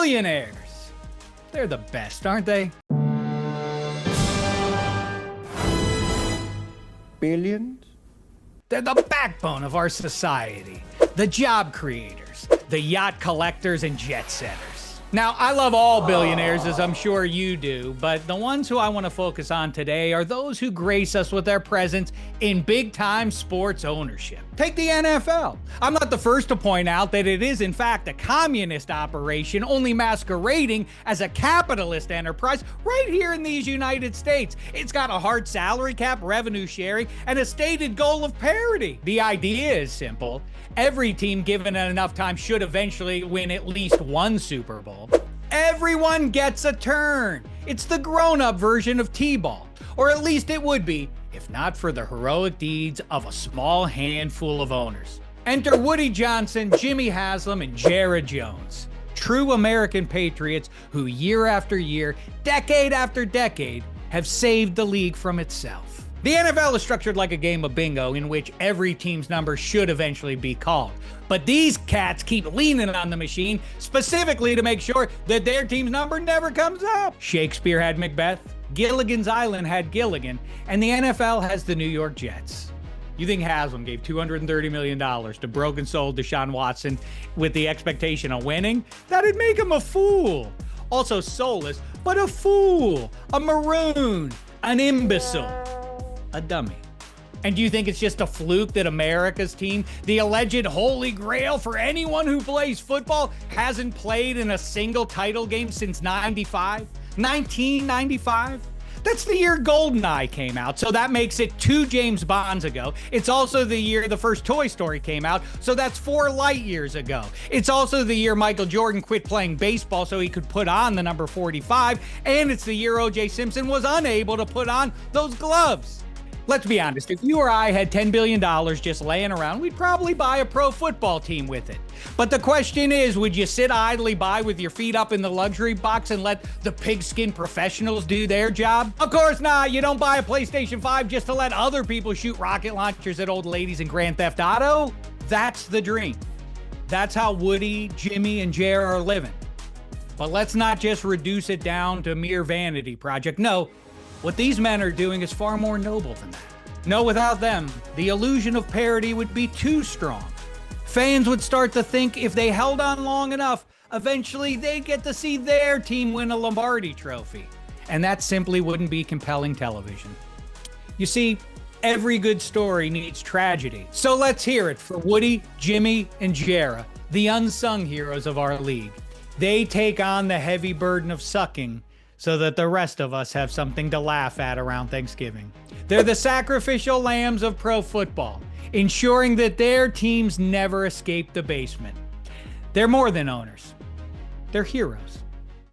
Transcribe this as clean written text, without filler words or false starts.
Billionaires. They're the best, aren't they? Billions? They're the backbone of our society, the job creators, the yacht collectors and jet setters. Now, I love all billionaires, as I'm sure you do, but the ones who I want to focus on today are those who grace us with their presence in big-time sports ownership. Take the NFL. I'm not the first to point out that it is, in fact, a communist operation, only masquerading as a capitalist enterprise right here in these United States. It's got a hard salary cap, revenue sharing, and a stated goal of parity. The idea is simple. Every team given enough time should eventually win at least one Super Bowl. Everyone gets a turn. It's the grown-up version of T-ball, or at least it would be, if not for the heroic deeds of a small handful of owners. Enter Woody Johnson, Jimmy Haslam, and Jared Jones. True American patriots who year after year, decade after decade, have saved the league from itself. The NFL is structured like a game of bingo in which every team's number should eventually be called. But these cats keep leaning on the machine specifically to make sure that their team's number never comes up. Shakespeare had Macbeth, Gilligan's Island had Gilligan, and the NFL has the New York Jets. You think Haslam gave $230 million to broken-souled Deshaun Watson with the expectation of winning? That'd make him a fool. Also soulless, but a fool, a maroon, an imbecile. A dummy. And do you think it's just a fluke that America's team, the alleged holy grail for anyone who plays football, hasn't played in a single title game since 1995? That's the year GoldenEye came out, so that makes it 2 James Bonds ago. It's also the year the first Toy Story came out, so that's 4 light years ago. It's also the year Michael Jordan quit playing baseball so he could put on the number 45, and it's the year O.J. Simpson was unable to put on those gloves. Let's be honest, if you or I had $10 billion just laying around, we'd probably buy a pro football team with it. But the question is, would you sit idly by with your feet up in the luxury box and let the pigskin professionals do their job? Of course not. You don't buy a PlayStation 5 just to let other people shoot rocket launchers at old ladies in Grand Theft Auto. That's the dream. That's how Woody, Jimmy, and Jer are living. But let's not just reduce it down to mere vanity project. No. What these men are doing is far more noble than that. No, without them, the illusion of parity would be too strong. Fans would start to think if they held on long enough, eventually they'd get to see their team win a Lombardi trophy. And that simply wouldn't be compelling television. You see, every good story needs tragedy. So let's hear it for Woody, Jimmy, and Jera, the unsung heroes of our league. They take on the heavy burden of sucking so that the rest of us have something to laugh at around Thanksgiving. They're the sacrificial lambs of pro football, ensuring that their teams never escape the basement. They're more than owners. They're heroes.